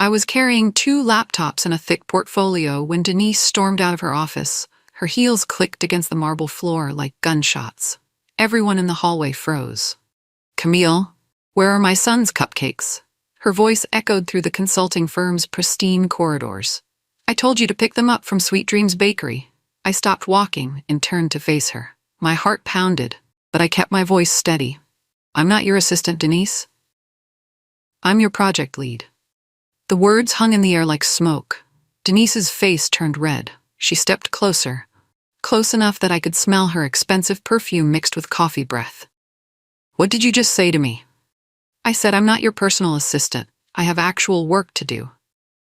I was carrying 2 laptops and a thick portfolio when Denise stormed out of her office. Her heels clicked against the marble floor like gunshots. Everyone in the hallway froze. "Camille, where are my son's cupcakes?" Her voice echoed through the consulting firm's pristine corridors. "I told you to pick them up from Sweet Dreams Bakery." I stopped walking and turned to face her. My heart pounded, but I kept my voice steady. "I'm not your assistant, Denise. I'm your project lead." The words hung in the air like smoke. Denise's face turned red. She stepped closer, close enough that I could smell her expensive perfume mixed with coffee breath. "What did you just say to me?" I said, "I'm not your personal assistant. I have actual work to do."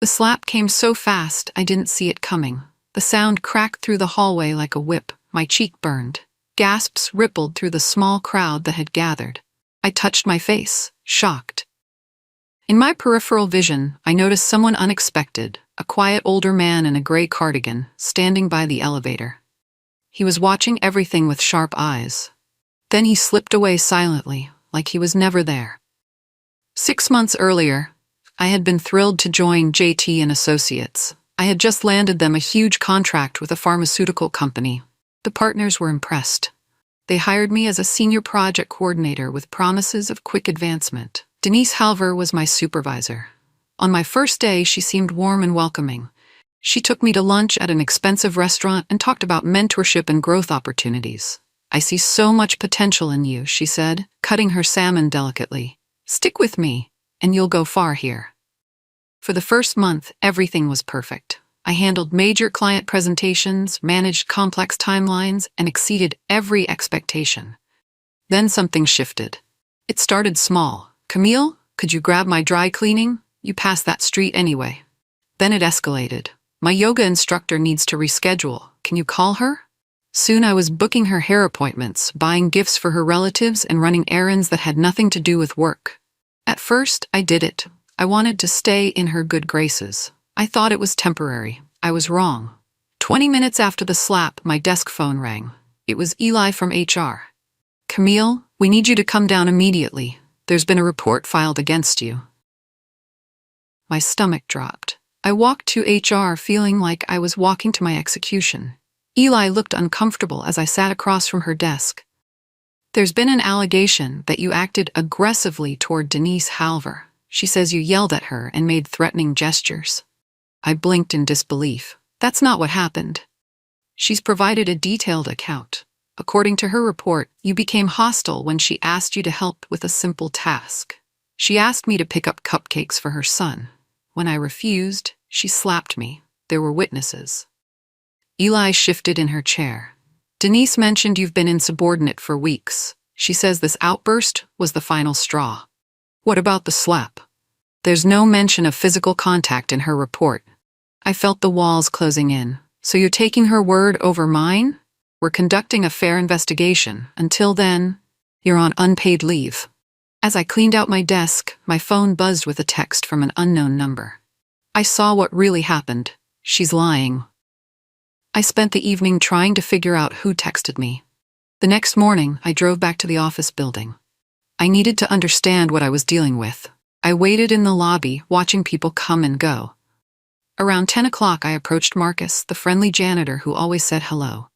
The slap came so fast I didn't see it coming. The sound cracked through the hallway like a whip. My cheek burned. Gasps rippled through the small crowd that had gathered. I touched my face, shocked. In my peripheral vision, I noticed someone unexpected, a quiet older man in a gray cardigan, standing by the elevator. He was watching everything with sharp eyes. Then he slipped away silently, like he was never there. 6 months earlier, I had been thrilled to join JT and Associates. I had just landed them a huge contract with a pharmaceutical company. The partners were impressed. They hired me as a senior project coordinator with promises of quick advancement. Denise Halver was my supervisor. On my first day, she seemed warm and welcoming. She took me to lunch at an expensive restaurant and talked about mentorship and growth opportunities. "I see so much potential in you," she said, cutting her salmon delicately. "Stick with me, and you'll go far here." For the first month, everything was perfect. I handled major client presentations, managed complex timelines, and exceeded every expectation. Then something shifted. It started small. "Camille, could you grab my dry cleaning? You pass that street anyway." Then it escalated. "My yoga instructor needs to reschedule. Can you call her?" Soon I was booking her hair appointments, buying gifts for her relatives, and running errands that had nothing to do with work. At first, I did it. I wanted to stay in her good graces. I thought it was temporary. I was wrong. 20 minutes after the slap, my desk phone rang. It was Eli from HR. "Camille, we need you to come down immediately. There's been a report filed against you." My stomach dropped. I walked to HR feeling like I was walking to my execution. Eli looked uncomfortable as I sat across from her desk. "There's been an allegation that you acted aggressively toward Denise Halver. She says you yelled at her and made threatening gestures." I blinked in disbelief. "That's not what happened." She's provided a detailed account. "According to her report, you became hostile when she asked you to help with a simple task. She asked me to pick up cupcakes for her son. When I refused, she slapped me. There were witnesses." Eli shifted in her chair. "Denise mentioned you've been insubordinate for weeks. She says this outburst was the final straw." "What about the slap?" "There's no mention of physical contact in her report." I felt the walls closing in. "So you're taking her word over mine? We're conducting a fair investigation. Until then, you're on unpaid leave." As I cleaned out my desk, my phone buzzed with a text from an unknown number. I saw what really happened. She's lying. I spent the evening trying to figure out who texted me. The next morning, I drove back to the office building. I needed to understand what I was dealing with. I waited in the lobby, watching people come and go. Around 10 o'clock, I approached Marcus, the friendly janitor who always said hello.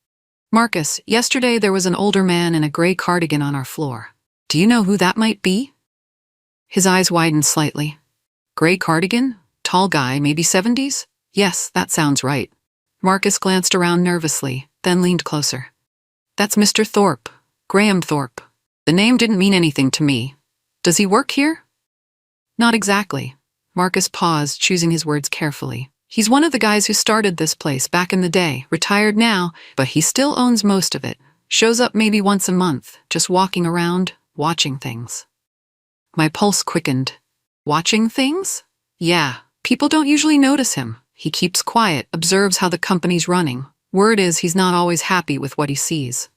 "Marcus, yesterday there was an older man in a gray cardigan on our floor. Do you know who that might be?" His eyes widened slightly. "Gray cardigan? Tall guy, maybe 70s? Yes, that sounds right." Marcus glanced around nervously, then leaned closer. "That's Mr. Thorpe, Graham Thorpe. The name didn't mean anything to me. Does he work here?" "Not exactly." Marcus paused, choosing his words carefully. "He's one of the guys who started this place back in the day, retired now, but he still owns most of it. Shows up maybe once a month, just walking around, watching things." My pulse quickened. "Watching things?" "Yeah, people don't usually notice him. He keeps quiet, observes how the company's running. Word is he's not always happy with what he sees."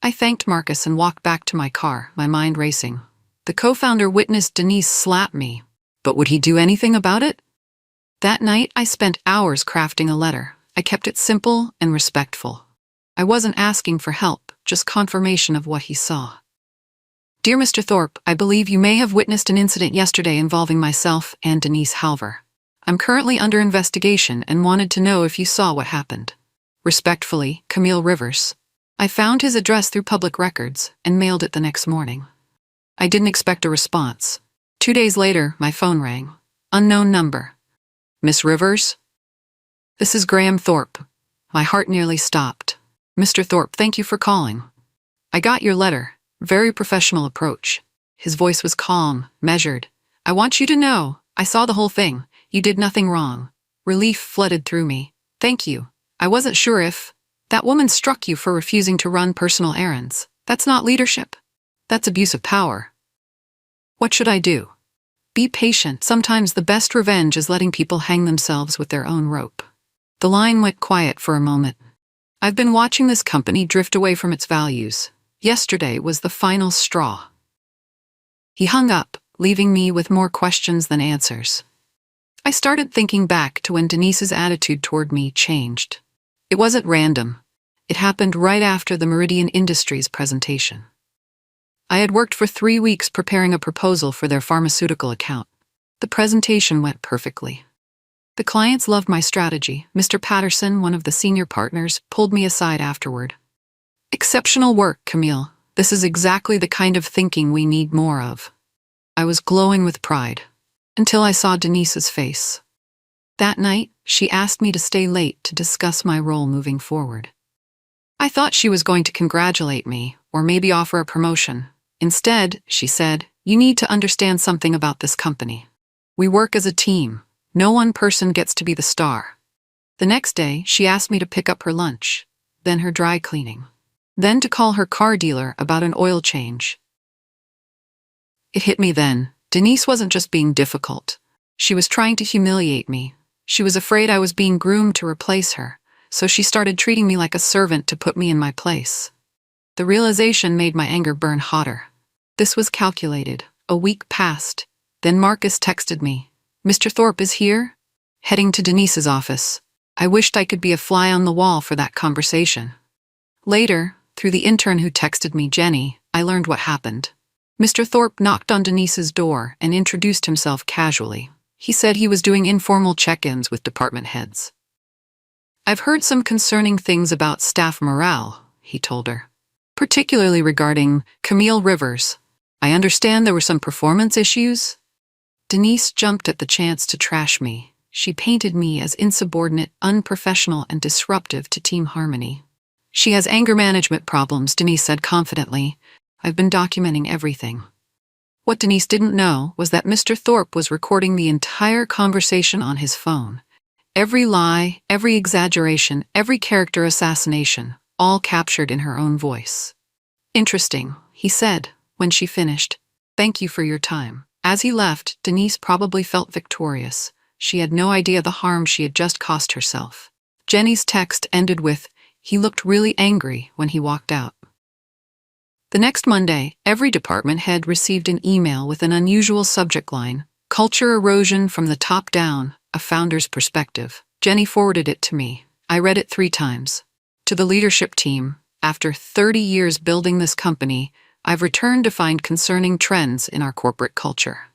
I thanked Marcus and walked back to my car, my mind racing. The co-founder witnessed Denise slap me, but would he do anything about it? That night, I spent hours crafting a letter. I kept it simple and respectful. I wasn't asking for help, just confirmation of what he saw. "Dear Mr. Thorpe, I believe you may have witnessed an incident yesterday involving myself and Denise Halver. I'm currently under investigation and wanted to know if you saw what happened. Respectfully, Camille Rivers. I found his address through public records and mailed it the next morning. I didn't expect a response. 2 days later, my phone rang. Unknown number. Miss Rivers? This is Graham Thorpe. My heart nearly stopped. Mr. Thorpe, thank you for calling. I got your letter. Very professional approach. His voice was calm, measured. I want you to know, I saw the whole thing. You did nothing wrong. Relief flooded through me. Thank you. I wasn't sure if that woman struck you for refusing to run personal errands. That's not leadership. That's abuse of power. What should I do? Be patient. Sometimes the best revenge is letting people hang themselves with their own rope. The line went quiet for a moment. I've been watching this company drift away from its values. Yesterday was the final straw. He hung up, leaving me with more questions than answers. I started thinking back to when Denise's attitude toward me changed. It wasn't random. It happened right after the Meridian Industries presentation. I had worked for 3 weeks preparing a proposal for their pharmaceutical account. The presentation went perfectly. The clients loved my strategy. Mr. Patterson, one of the senior partners, pulled me aside afterward. Exceptional work, Camille. This is exactly the kind of thinking we need more of. I was glowing with pride, until I saw Denise's face. That night, she asked me to stay late to discuss my role moving forward. I thought she was going to congratulate me, or maybe offer a promotion. Instead, she said, "You need to understand something about this company. We work as a team. No one person gets to be the star." The next day, she asked me to pick up her lunch, then her dry cleaning, then to call her car dealer about an oil change. It hit me then. Denise wasn't just being difficult. She was trying to humiliate me. She was afraid I was being groomed to replace her, so she started treating me like a servant to put me in my place. The realization made my anger burn hotter. This was calculated. A week passed. Then Marcus texted me. "Mr. Thorpe is here?" Heading to Denise's office. I wished I could be a fly on the wall for that conversation. Later, through the intern who texted me, Jenny, I learned what happened. Mr. Thorpe knocked on Denise's door and introduced himself casually. He said he was doing informal check-ins with department heads. "I've heard some concerning things about staff morale," he told her, "particularly regarding Camille Rivers. I understand there were some performance issues." Denise jumped at the chance to trash me. She painted me as insubordinate, unprofessional, and disruptive to team harmony. "She has anger management problems," Denise said confidently. "I've been documenting everything." What Denise didn't know was that Mr. Thorpe was recording the entire conversation on his phone. Every lie, every exaggeration, every character assassination, all captured in her own voice. "Interesting," he said, when she finished. "Thank you for your time." As he left, Denise probably felt victorious. She had no idea the harm she had just caused herself. Jenny's text ended with, "He looked really angry," when he walked out. The next Monday, every department head received an email with an unusual subject line, "Culture Erosion from the Top Down, a Founder's Perspective." Jenny forwarded it to me. I read it 3 times. To the leadership team, after 30 years building this company, I've returned to find concerning trends in our corporate culture.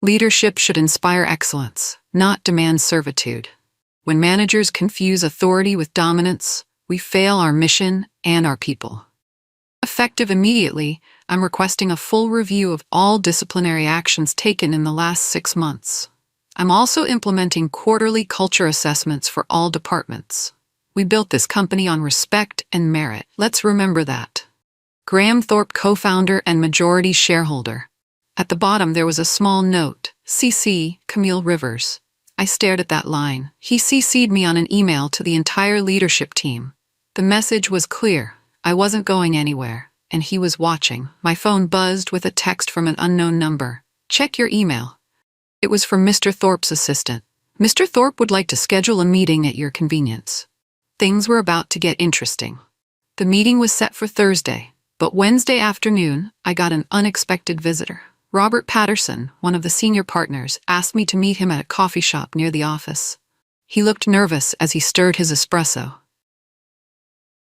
Leadership should inspire excellence, not demand servitude. When managers confuse authority with dominance, we fail our mission and our people. Effective immediately, I'm requesting a full review of all disciplinary actions taken in the last 6 months. I'm also implementing quarterly culture assessments for all departments. We built this company on respect and merit. Let's remember that. Graham Thorpe, co-founder and majority shareholder. At the bottom there was a small note, CC, Camille Rivers. I stared at that line. He CC'd me on an email to the entire leadership team. The message was clear. I wasn't going anywhere, and he was watching. My phone buzzed with a text from an unknown number. "Check your email." It was from Mr. Thorpe's assistant. "Mr. Thorpe would like to schedule a meeting at your convenience." Things were about to get interesting. The meeting was set for Thursday. But Wednesday afternoon, I got an unexpected visitor. Robert Patterson, one of the senior partners, asked me to meet him at a coffee shop near the office. He looked nervous as he stirred his espresso.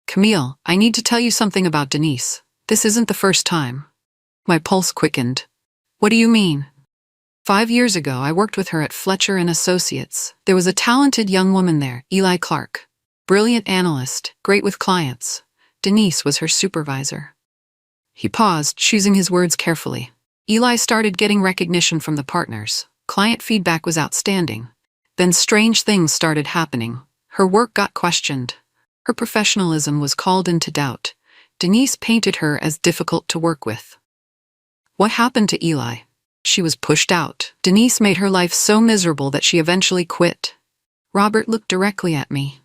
"Camille, I need to tell you something about Denise. This isn't the first time." My pulse quickened. "What do you mean?" 5 years ago, I worked with her at Fletcher and Associates. There was a talented young woman there, Eli Clark. Brilliant analyst, great with clients. Denise was her supervisor. He paused, choosing his words carefully. Eli started getting recognition from the partners. Client feedback was outstanding. Then strange things started happening. Her work got questioned. Her professionalism was called into doubt. Denise painted her as difficult to work with. What happened to Eli? She was pushed out. Denise made her life so miserable that she eventually quit. Robert looked directly at me.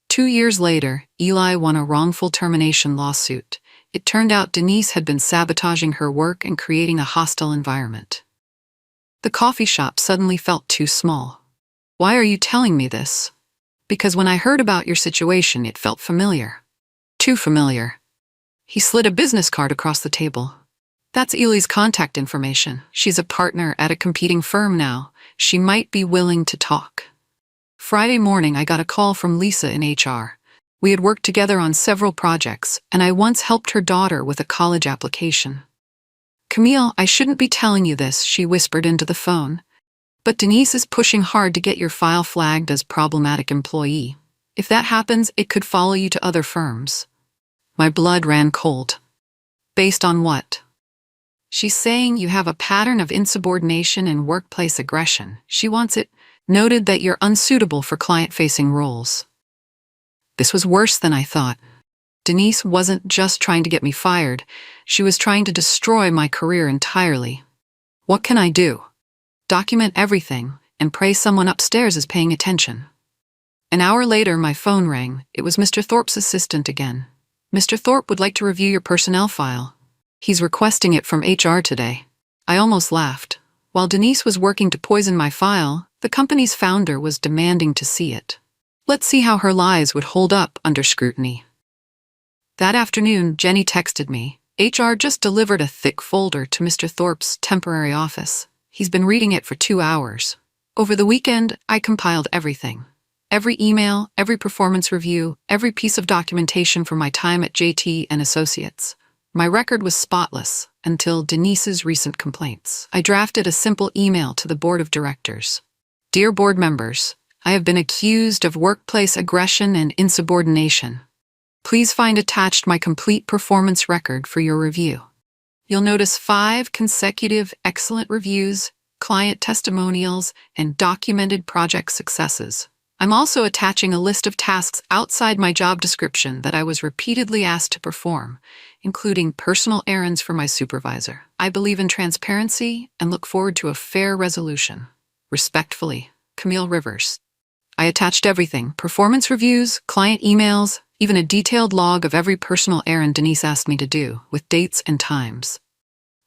2 years later, Eli won a wrongful termination lawsuit. It turned out Denise had been sabotaging her work and creating a hostile environment. The coffee shop suddenly felt too small. Why are you telling me this? Because when I heard about your situation, it felt familiar. Too familiar. He slid a business card across the table. That's Eli's contact information. She's a partner at a competing firm now. She might be willing to talk. Friday morning, I got a call from Lisa in HR. We had worked together on several projects, and I once helped her daughter with a college application. Camille, I shouldn't be telling you this, she whispered into the phone. But Denise is pushing hard to get your file flagged as problematic employee. If that happens, it could follow you to other firms. My blood ran cold. Based on what? She's saying you have a pattern of insubordination and workplace aggression. She wants it noted that you're unsuitable for client-facing roles. This was worse than I thought. Denise wasn't just trying to get me fired. She was trying to destroy my career entirely. What can I do? Document everything and pray someone upstairs is paying attention. An hour later, my phone rang. It was Mr. Thorpe's assistant again. Mr. Thorpe would like to review your personnel file. He's requesting it from HR today. I almost laughed. While Denise was working to poison my file, the company's founder was demanding to see it. Let's see how her lies would hold up under scrutiny. That afternoon, Jenny texted me. HR just delivered a thick folder to Mr. Thorpe's temporary office. He's been reading it for 2 hours. Over the weekend, I compiled everything. Every email, every performance review, every piece of documentation from my time at JT and Associates. My record was spotless until Denise's recent complaints. I drafted a simple email to the board of directors. Dear board members, I have been accused of workplace aggression and insubordination. Please find attached my complete performance record for your review. You'll notice 5 consecutive excellent reviews, client testimonials, and documented project successes. I'm also attaching a list of tasks outside my job description that I was repeatedly asked to perform, including personal errands for my supervisor. I believe in transparency and look forward to a fair resolution. Respectfully, Camille Rivers. I attached everything: performance reviews, client emails, even a detailed log of every personal errand Denise asked me to do, with dates and times.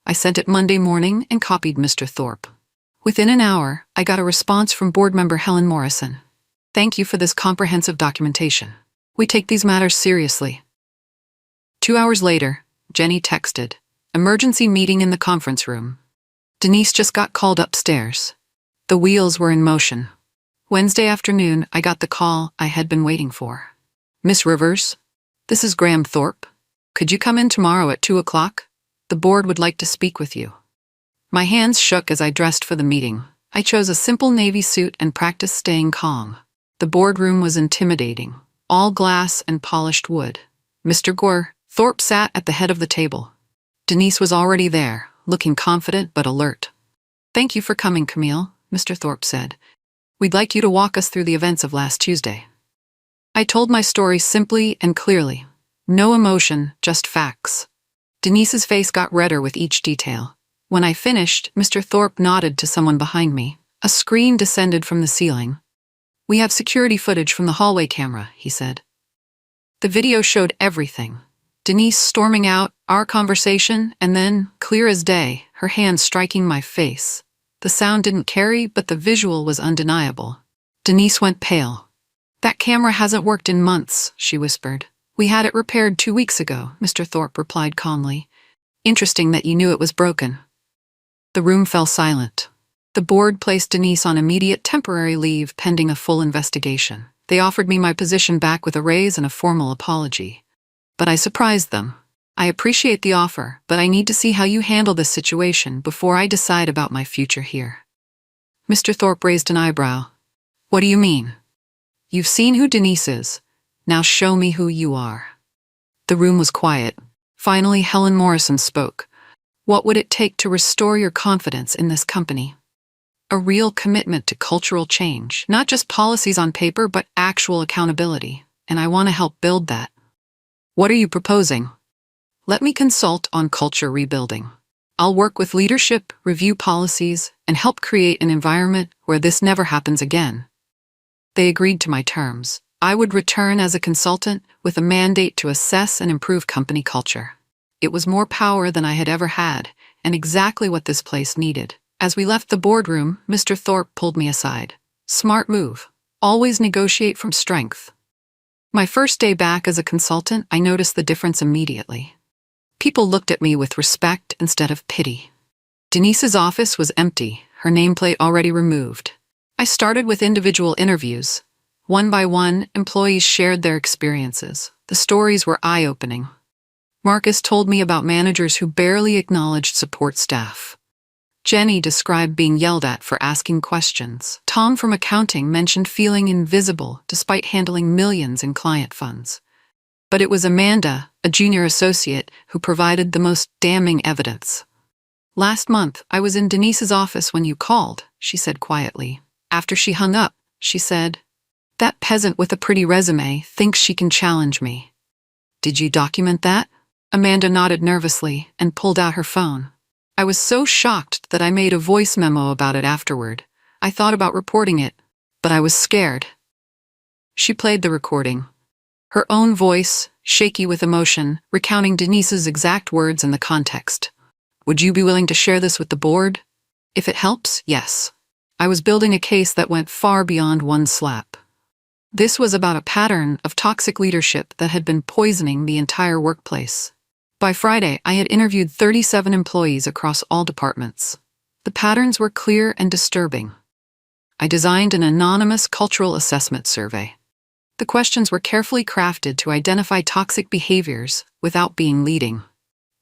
I sent it Monday morning and copied Mr. Thorpe. Within an hour, I got a response from board member Helen Morrison. Thank you for this comprehensive documentation. We take these matters seriously. 2 hours later, Jenny texted, emergency meeting in the conference room. Denise just got called upstairs. The wheels were in motion. Wednesday afternoon, I got the call I had been waiting for. Miss Rivers, this is Graham Thorpe. Could you come in tomorrow at 2 o'clock? The board would like to speak with you. My hands shook as I dressed for the meeting. I chose a simple navy suit and practiced staying calm. The boardroom was intimidating, all glass and polished wood. Mr. Gore, Thorpe sat at the head of the table. Denise was already there, looking confident but alert. Thank you for coming, Camille, Mr. Thorpe said. We'd like you to walk us through the events of last Tuesday. I told my story simply and clearly. No emotion, just facts. Denise's face got redder with each detail. When I finished, Mr. Thorpe nodded to someone behind me. A screen descended from the ceiling. We have security footage from the hallway camera, he said. The video showed everything. Denise storming out, our conversation, and then, clear as day, her hand striking my face. The sound didn't carry, but the visual was undeniable. Denise went pale. That camera hasn't worked in months, she whispered. We had it repaired 2 weeks ago, Mr. Thorpe replied calmly. Interesting that you knew it was broken. The room fell silent. The board placed Denise on immediate temporary leave pending a full investigation. They offered me my position back with a raise and a formal apology. But I surprised them. I appreciate the offer, but I need to see how you handle this situation before I decide about my future here. Mr. Thorpe raised an eyebrow. What do you mean? You've seen who Denise is. Now show me who you are. The room was quiet. Finally, Helen Morrison spoke. What would it take to restore your confidence in this company? A real commitment to cultural change, not just policies on paper, but actual accountability. And I want to help build that. What are you proposing? Let me consult on culture rebuilding. I'll work with leadership, review policies, and help create an environment where this never happens again. They agreed to my terms. I would return as a consultant with a mandate to assess and improve company culture. It was more power than I had ever had, and exactly what this place needed. As we left the boardroom, Mr. Thorpe pulled me aside. Smart move. Always negotiate from strength. My first day back as a consultant, I noticed the difference immediately. People looked at me with respect instead of pity. Denise's office was empty, her nameplate already removed. I started with individual interviews. One by one, employees shared their experiences. The stories were eye-opening. Marcus told me about managers who barely acknowledged support staff. Jenny described being yelled at for asking questions. Tom from accounting mentioned feeling invisible despite handling millions in client funds. But it was Amanda, a junior associate, who provided the most damning evidence. Last month, I was in Denise's office when you called, she said quietly. After she hung up, she said, "That peasant with a pretty resume thinks she can challenge me." Did you document that? Amanda nodded nervously and pulled out her phone. I was so shocked that I made a voice memo about it afterward. I thought about reporting it, but I was scared. She played the recording. Her own voice, shaky with emotion, recounting Denise's exact words and the context. Would you be willing to share this with the board? If it helps, yes. I was building a case that went far beyond one slap. This was about a pattern of toxic leadership that had been poisoning the entire workplace. By Friday, I had interviewed 37 employees across all departments. The patterns were clear and disturbing. I designed an anonymous cultural assessment survey. The questions were carefully crafted to identify toxic behaviors without being leading.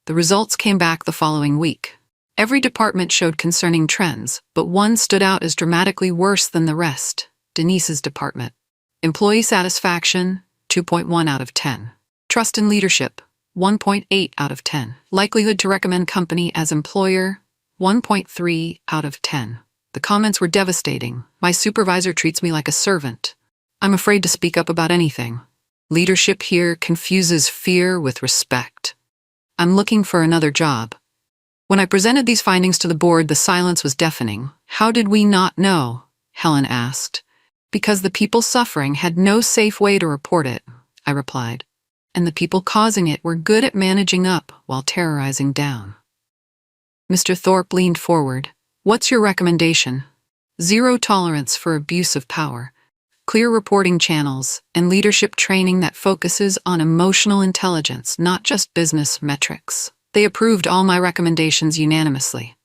The results came back the following week. Every department showed concerning trends, but one stood out as dramatically worse than the rest: Denise's department. Employee satisfaction, 2.1 out of 10. Trust in leadership, 1.8 out of 10. Likelihood to recommend company as employer, 1.3 out of 10. The comments were devastating. My supervisor treats me like a servant. I'm afraid to speak up about anything. Leadership here confuses fear with respect. I'm looking for another job. When I presented these findings to the board, the silence was deafening. How did we not know? Helen asked. Because the people suffering had no safe way to report it, I replied. And the people causing it were good at managing up while terrorizing down. Mr. Thorpe leaned forward. What's your recommendation? Zero tolerance for abuse of power, clear reporting channels, and leadership training that focuses on emotional intelligence, not just business metrics. They approved all my recommendations unanimously.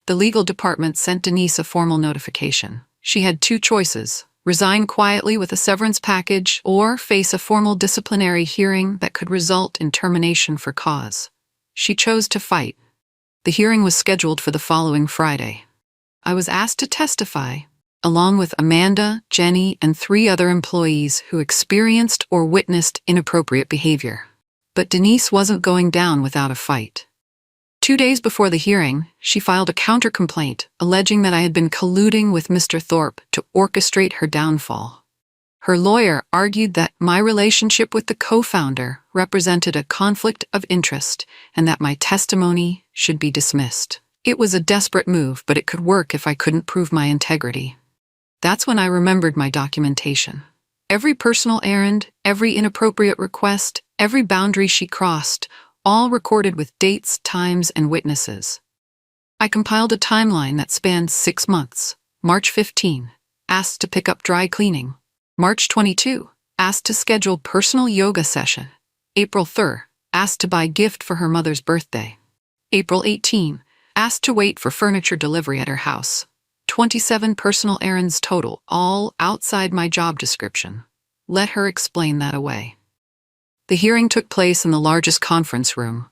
The legal department sent Denise a formal notification. She had two choices: resign quietly with a severance package, or face a formal disciplinary hearing that could result in termination for cause. She chose to fight. The hearing was scheduled for the following Friday. I was asked to testify, along with Amanda, Jenny, and 3 other employees who experienced or witnessed inappropriate behavior. But Denise wasn't going down without a fight. 2 days before the hearing, she filed a counter-complaint alleging that I had been colluding with Mr. Thorpe to orchestrate her downfall. Her lawyer argued that my relationship with the co-founder represented a conflict of interest and that my testimony should be dismissed. It was a desperate move, but it could work if I couldn't prove my integrity. That's when I remembered my documentation. Every personal errand, every inappropriate request, every boundary she crossed, all recorded with dates, times, and witnesses. I compiled a timeline that spanned 6 months. March 15, asked to pick up dry cleaning. March 22, asked to schedule personal yoga session. April 3, asked to buy gift for her mother's birthday. April 18, asked to wait for furniture delivery at her house. 27 personal errands total, all outside my job description. Let her explain that away. The hearing took place in the largest conference room.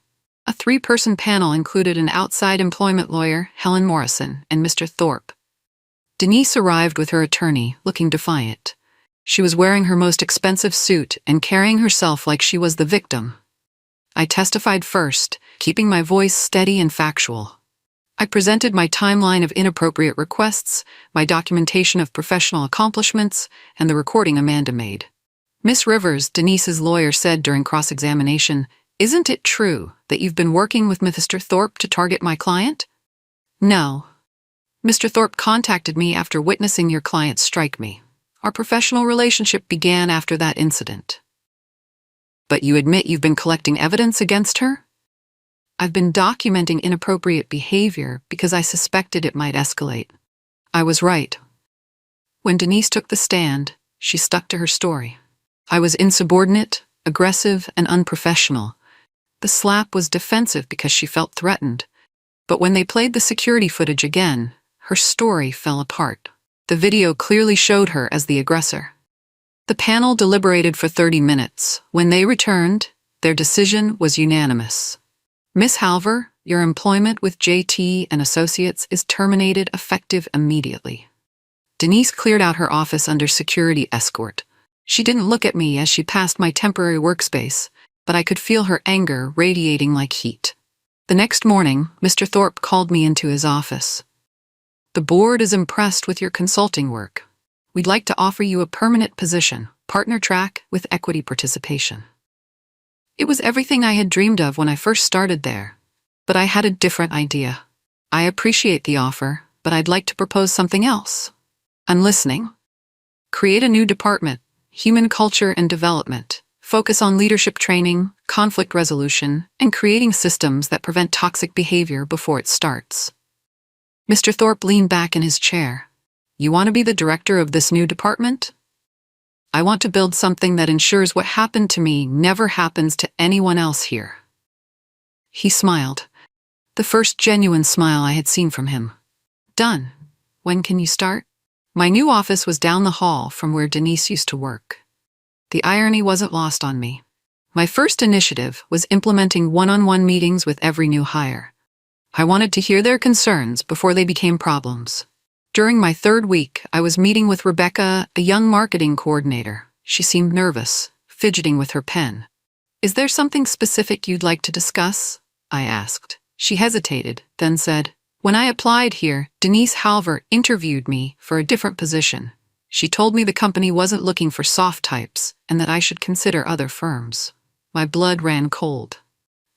A three-person panel included an outside employment lawyer, Helen Morrison, and Mr. Thorpe. Denise arrived with her attorney, looking defiant. She was wearing her most expensive suit and carrying herself like she was the victim. I testified first, keeping my voice steady and factual. I presented my timeline of inappropriate requests, my documentation of professional accomplishments, and the recording Amanda made. Miss Rivers, Denise's lawyer, said during cross-examination, "Isn't it true that you've been working with Mr. Thorpe to target my client?" "No. Mr. Thorpe contacted me after witnessing your client strike me. Our professional relationship began after that incident." "But you admit you've been collecting evidence against her?" "I've been documenting inappropriate behavior because I suspected it might escalate." I was right. When Denise took the stand, she stuck to her story. I was insubordinate, aggressive, and unprofessional. The slap was defensive because she felt threatened. But when they played the security footage again, her story fell apart. The video clearly showed her as the aggressor. The panel deliberated for 30 minutes. When they returned, their decision was unanimous. "Miss Halver, your employment with JT and Associates is terminated effective immediately." Denise cleared out her office under security escort. She didn't look at me as she passed my temporary workspace, but I could feel her anger radiating like heat. The next morning, Mr. Thorpe called me into his office. "The board is impressed with your consulting work. We'd like to offer you a permanent position, partner track with equity participation." It was everything I had dreamed of when I first started there, but I had a different idea. "I appreciate the offer, but I'd like to propose something else." "I'm listening." "Create a new department, Human Culture and Development. Focus on leadership training, conflict resolution, and creating systems that prevent toxic behavior before it starts." Mr. Thorpe leaned back in his chair. "You want to be the director of this new department?" "I want to build something that ensures what happened to me never happens to anyone else here." He smiled. The first genuine smile I had seen from him. "Done. When can you start?" My new office was down the hall from where Denise used to work. The irony wasn't lost on me. My first initiative was implementing one-on-one meetings with every new hire. I wanted to hear their concerns before they became problems. During my third week, I was meeting with Rebecca, a young marketing coordinator. She seemed nervous, fidgeting with her pen. "Is there something specific you'd like to discuss?" I asked. She hesitated, then said, "When I applied here, Denise Halver interviewed me for a different position. She told me the company wasn't looking for soft types and that I should consider other firms." My blood ran cold.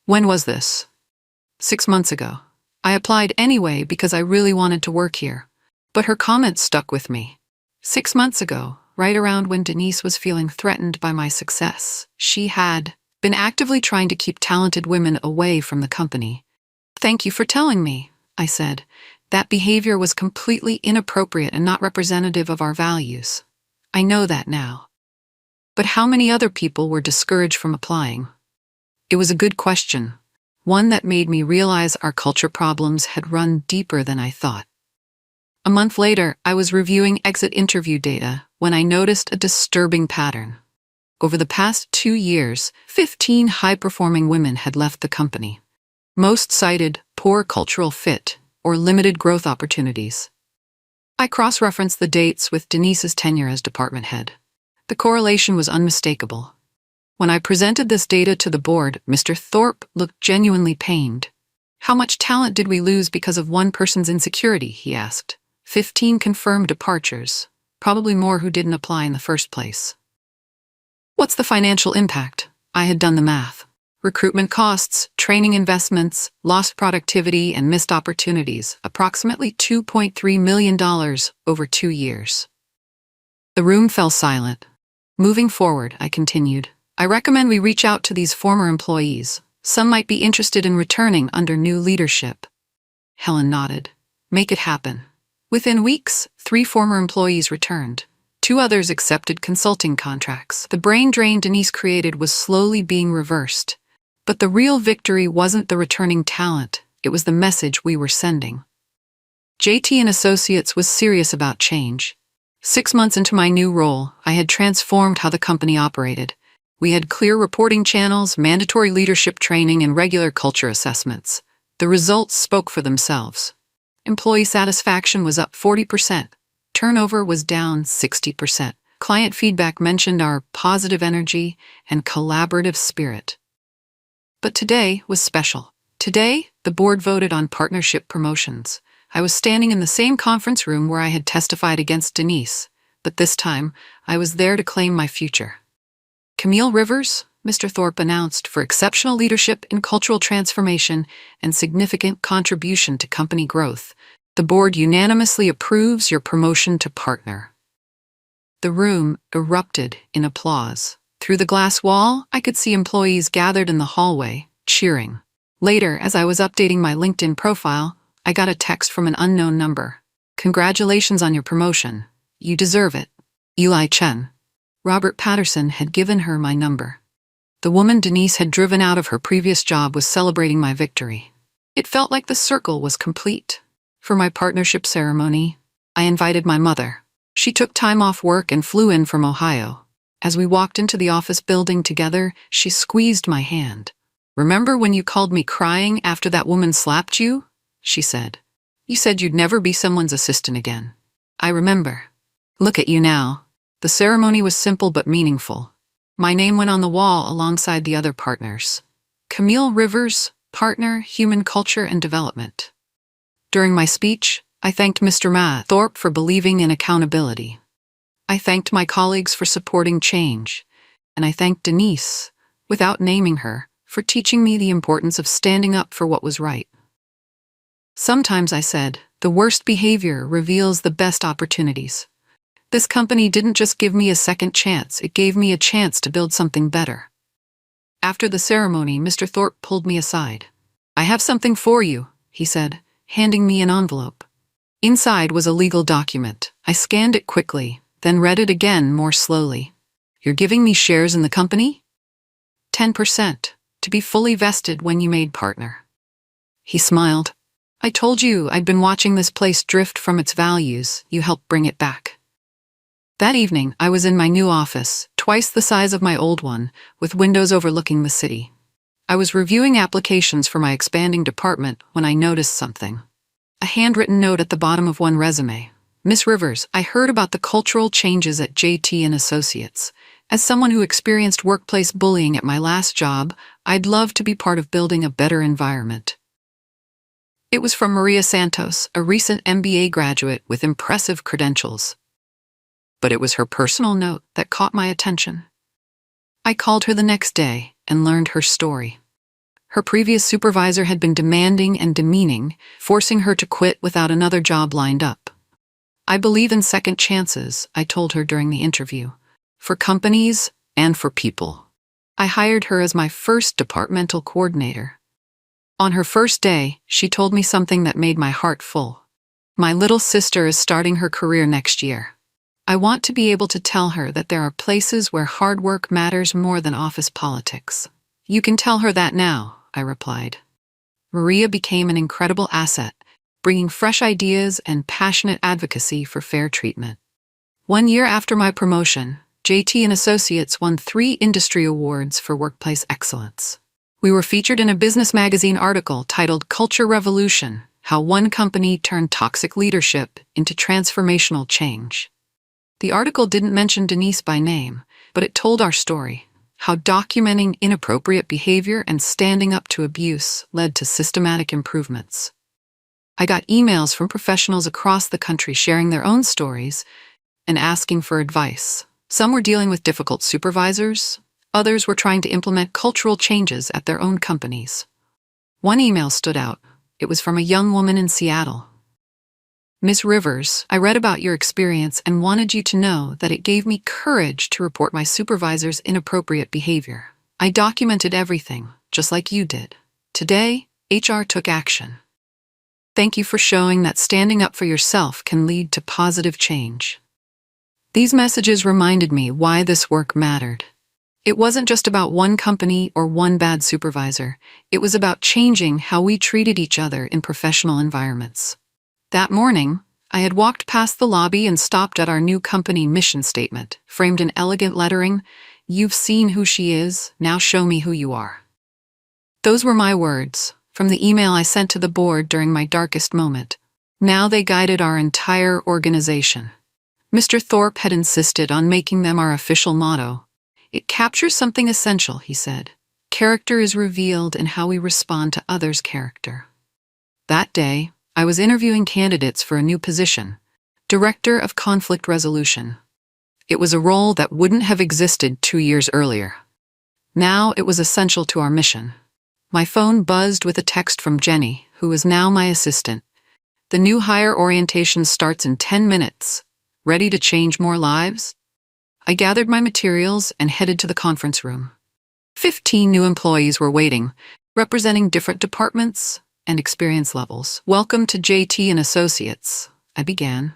"When was this?" 6 months ago. I applied anyway because I really wanted to work here. But her comments stuck with me. 6 months ago, right around when Denise was feeling threatened by my success, she had been actively trying to keep talented women away from the company. "Thank you for telling me," I said. "That behavior was completely inappropriate and not representative of our values. I know that now." But how many other people were discouraged from applying? It was a good question, one that made me realize our culture problems had run deeper than I thought. A month later, I was reviewing exit interview data when I noticed a disturbing pattern. Over the past 2 years, 15 high-performing women had left the company. Most cited poor cultural fit or limited growth opportunities. I cross-referenced the dates with Denise's tenure as department head. The correlation was unmistakable. When I presented this data to the board, Mr. Thorpe looked genuinely pained. "How much talent did we lose because of one person's insecurity?" he asked. 15 confirmed departures, probably more who didn't apply in the first place. "What's the financial impact?" I had done the math. Recruitment costs, training investments, lost productivity, and missed opportunities, approximately $2.3 million over 2 years. The room fell silent. "Moving forward," I continued, "I recommend we reach out to these former employees. Some might be interested in returning under new leadership." Helen nodded. "Make it happen." Within weeks, 3 former employees returned. 2 others accepted consulting contracts. The brain drain Denise created was slowly being reversed. But the real victory wasn't the returning talent, it was the message we were sending. JT and Associates was serious about change. 6 months into my new role, I had transformed how the company operated. We had clear reporting channels, mandatory leadership training, and regular culture assessments. The results spoke for themselves. Employee satisfaction was up 40%. Turnover was down 60%. Client feedback mentioned our positive energy and collaborative spirit. But today was special. Today, the board voted on partnership promotions. I was standing in the same conference room where I had testified against Denise, but this time, I was there to claim my future. Camille Rivers, Mr. Thorpe announced, for exceptional leadership in cultural transformation and significant contribution to company growth. The board unanimously approves your promotion to partner. The room erupted in applause. Through the glass wall, I could see employees gathered in the hallway, cheering. Later, as I was updating my LinkedIn profile, I got a text from an unknown number. "Congratulations on your promotion. You deserve it. Eli Chen." Robert Patterson had given her my number. The woman Denise had driven out of her previous job was celebrating my victory. It felt like the circle was complete. For my partnership ceremony, I invited my mother. She took time off work and flew in from Ohio. As we walked into the office building together, she squeezed my hand. "Remember when you called me crying after that woman slapped you?" she said. "You said you'd never be someone's assistant again." "I remember. Look at you now." The ceremony was simple but meaningful. My name went on the wall alongside the other partners. Camille Rivers, Partner, Human Culture and Development. During my speech, I thanked Mr. Thorpe for believing in accountability. I thanked my colleagues for supporting change, and I thanked Denise, without naming her, for teaching me the importance of standing up for what was right. Sometimes, I said, the worst behavior reveals the best opportunities. This company didn't just give me a second chance, it gave me a chance to build something better. After the ceremony, Mr. Thorpe pulled me aside. "I have something for you," he said, handing me an envelope. Inside was a legal document. I scanned it quickly, then read it again more slowly. "You're giving me shares in the company?" 10%, to be fully vested when you made partner. He smiled. "I told you I'd been watching this place drift from its values. You helped bring it back." That evening, I was in my new office, twice the size of my old one, with windows overlooking the city. I was reviewing applications for my expanding department when I noticed something. A handwritten note at the bottom of one resume. "Miss Rivers, I heard about the cultural changes at JT & Associates. As someone who experienced workplace bullying at my last job, I'd love to be part of building a better environment." It was from Maria Santos, a recent MBA graduate with impressive credentials. But it was her personal note that caught my attention. I called her the next day and learned her story. Her previous supervisor had been demanding and demeaning, forcing her to quit without another job lined up. "I believe in second chances," I told her during the interview, "for companies and for people." I hired her as my first departmental coordinator. On her first day, she told me something that made my heart full. "My little sister is starting her career next year. I want to be able to tell her that there are places where hard work matters more than office politics." "You can tell her that now," I replied. Maria became an incredible asset, bringing fresh ideas and passionate advocacy for fair treatment. 1 year after my promotion, JT & Associates won 3 industry awards for workplace excellence. We were featured in a business magazine article titled "Culture Revolution: How One Company Turned Toxic Leadership into Transformational Change." The article didn't mention Denise by name, but it told our story, how documenting inappropriate behavior and standing up to abuse led to systematic improvements. I got emails from professionals across the country sharing their own stories and asking for advice. Some were dealing with difficult supervisors, others were trying to implement cultural changes at their own companies. One email stood out. It was from a young woman in Seattle. "Miss Rivers, I read about your experience and wanted you to know that it gave me courage to report my supervisor's inappropriate behavior. I documented everything, just like you did. Today, HR took action. Thank you for showing that standing up for yourself can lead to positive change." These messages reminded me why this work mattered. It wasn't just about one company or one bad supervisor. It was about changing how we treated each other in professional environments. That morning, I had walked past the lobby and stopped at our new company mission statement, framed in elegant lettering. "You've seen who she is, now show me who you are." Those were my words, from the email I sent to the board during my darkest moment. Now they guided our entire organization. Mr. Thorpe had insisted on making them our official motto. "It captures something essential," he said. "Character is revealed in how we respond to others' character." That day, I was interviewing candidates for a new position, Director of Conflict Resolution. It was a role that wouldn't have existed 2 years earlier. Now it was essential to our mission. My phone buzzed with a text from Jenny, who is now my assistant. "The new hire orientation starts in 10 minutes. Ready to change more lives?" I gathered my materials and headed to the conference room. 15 new employees were waiting, representing different departments and experience levels. "Welcome to JT and Associates," I began.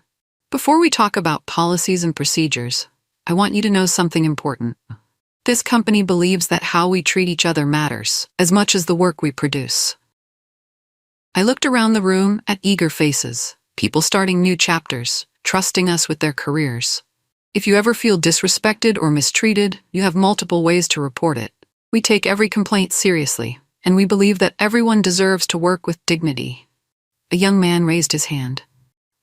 "Before we talk about policies and procedures, I want you to know something important. This company believes that how we treat each other matters as much as the work we produce." I looked around the room at eager faces, people starting new chapters, trusting us with their careers. If you ever feel disrespected or mistreated, you have multiple ways to report it. We take every complaint seriously, and we believe that everyone deserves to work with dignity. A young man raised his hand.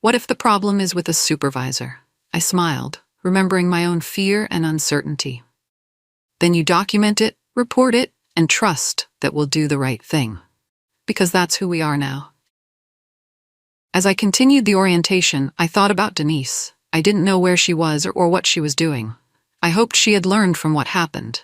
"What if the problem is with a supervisor?" I smiled, remembering my own fear and uncertainty. "Then you document it, report it, and trust that we'll do the right thing. Because that's who we are now." As I continued the orientation, I thought about Denise. I didn't know where she was or what she was doing. I hoped she had learned from what happened.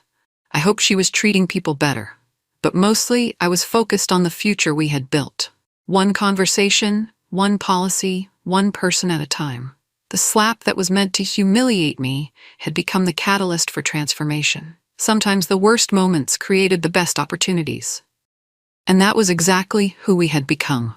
I hoped she was treating people better. But mostly, I was focused on the future we had built. One conversation, one policy, one person at a time. The slap that was meant to humiliate me had become the catalyst for transformation. Sometimes the worst moments created the best opportunities. And that was exactly who we had become.